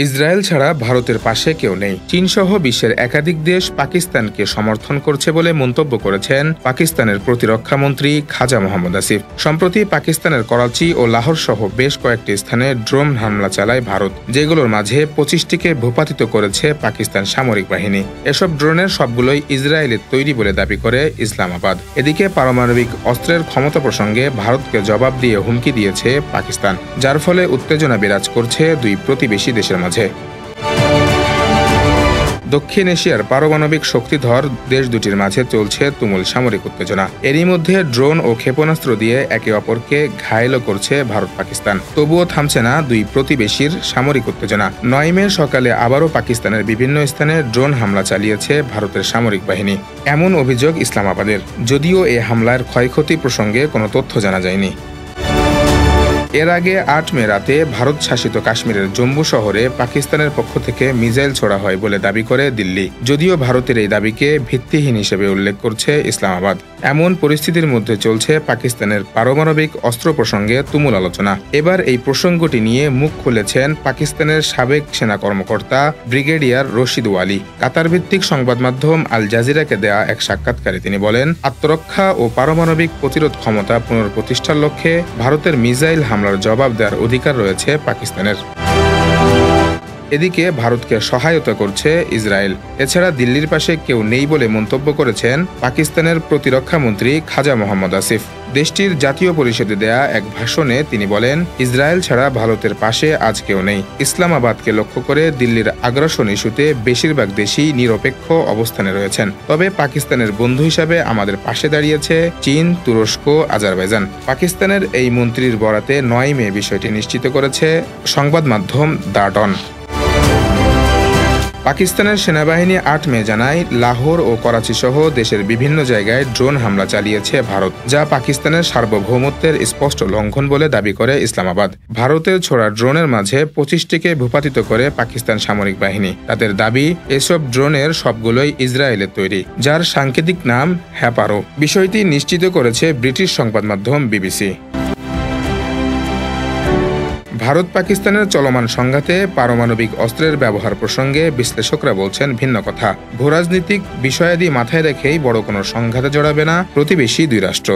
Israel ছাড়া ভারতের পাশে কেউ নেই। চীনসহ বিশ্বের একাধিক দেশ পাকিস্তানকে সমর্থন করছে বলে মন্তব্য করেছেন পাকিস্তানের প্রতিরক্ষামন্ত্রী খাজা মোহাম্মদ আসিফ। সম্প্রতি পাকিস্তানের করাচি ও লাহোর সহ বেশ কয়েকটি স্থানে ড্রোন হামলা চালায় ভারত, যেগুলোর মাঝে 25টিকে ভূপাতিত করেছে পাকিস্তান সামরিক বাহিনী। এসব ড্রোনের সবগুলোই ইসরায়েলের তৈরি বলে দাবি করে ইসলামাবাদ। এদিকে পারমাণবিক অস্ত্রের ক্ষমতা প্রসঙ্গে ভারতকে জবাব দিয়ে হুমকি দিয়েছে পাকিস্তান, যার ফলে উত্তেজনা বিরাজ করছে দুই প্রতিবেশী দেশের মাঝে। দক্ষিণ এশিয়ার পারমাণবিক শক্তিধর দেশ দুটির মাঝে চলছে তুমুল সামরিক উত্তেজনা। এরই মধ্যে ড্রোন ও ক্ষেপণাস্ত্র দিয়ে একে অপরকে ঘায়েলও করছে ভারত পাকিস্তান। তবুও থামছে না দুই প্রতিবেশীর সামরিক উত্তেজনা। 9 মে সকালে আবারও পাকিস্তানের বিভিন্ন স্থানে ড্রোন হামলা চালিয়েছে ভারতের সামরিক বাহিনী, এমন অভিযোগ ইসলামাবাদের। যদিও এ হামলার ক্ষয়ক্ষতি প্রসঙ্গে কোনো তথ্য জানা যায়নি। এর আগে 8 মে রাতে ভারত শাসিত কাশ্মীরের জম্মু শহরে পাকিস্তানের পক্ষ থেকে মিসাইল ছোড়া হয় বলে দাবি করে দিল্লি। যদিও ভারতের এই দাবিকে ভিত্তিহীন হিসেবে উল্লেখ করছে ইসলামাবাদ। এমন পরিস্থিতির মধ্যে চলছে পাকিস্তানের পারমাণবিক অস্ত্র প্রসঙ্গে তুমুল আলোচনা। এবার এই প্রসঙ্গটি নিয়ে মুখ খুলেছেন পাকিস্তানের সাবেক সেনা কর্মকর্তা ব্রিগেডিয়ার রশিদ ওয়ালি। কাতার ভিত্তিক সংবাদ মাধ্যম আল জাজিরাকে দেয়া এক সাক্ষাৎকারে তিনি বলেন, আত্মরক্ষা ও পারমাণবিক প্রতিরোধ ক্ষমতা পুনঃপ্রতিষ্ঠার লক্ষ্যে ভারতের মিসাইল হামলার জবাব দেওয়ার অধিকার রয়েছে পাকিস্তানের। এদিকে ভারতকে সহায়তা করছে ইসরায়েল। এছাড়া দিল্লির পাশে কেউ নেই বলে মন্তব্য করেছেন পাকিস্তানের প্রতিরক্ষা মন্ত্রী খাজা মোহাম্মদ আসিফ। দেশটির জাতীয় পরিষদে দেয়া এক ভাষণে তিনি বলেন, ইসরায়েল ছাড়া ভারতের পাশে আজ কেউ নেই। ইসলামাবাদকে লক্ষ্য করে দিল্লির আগ্রাসন ইস্যুতে বেশিরভাগ দেশই নিরপেক্ষ অবস্থানে রয়েছেন। তবে পাকিস্তানের বন্ধু হিসাবে আমাদের পাশে দাঁড়িয়েছে চীন, তুরস্ক, আজারবাইজান। পাকিস্তানের এই মন্ত্রীর বরাতে 9 মে বিষয়টি নিশ্চিত করেছে সংবাদ মাধ্যম দ্য ডন। পাকিস্তানের সেনাবাহিনী 8 মে জানায়, লাহোর ও করাচি সহ দেশের বিভিন্ন জায়গায় ড্রোন হামলা চালিয়েছে ভারত, যা পাকিস্তানের সার্বভৌমত্বের স্পষ্ট লঙ্ঘন বলে দাবি করে ইসলামাবাদ। ভারতের ছোড়া ড্রোনের মাঝে 25টিকে ভূপাতিত করে পাকিস্তান সামরিক বাহিনী। তাদের দাবি, এসব ড্রোনের সবগুলোই ইসরায়েলের তৈরি, যার সাংকেতিক নাম হ্যাপারো। বিষয়টি নিশ্চিত করেছে ব্রিটিশ সংবাদ মাধ্যম বিবিসি। ভারত পাকিস্তানের চলমান সংঘাতে পারমাণবিক অস্ত্রের ব্যবহার প্রসঙ্গে বিশ্লেষকরা বলছেন ভিন্ন কথা। ভূরাজনৈতিক বিষয়াদি মাথায় রেখেই বড় কোনো সংঘাতে জড়াবে না প্রতিবেশী দুই রাষ্ট্র।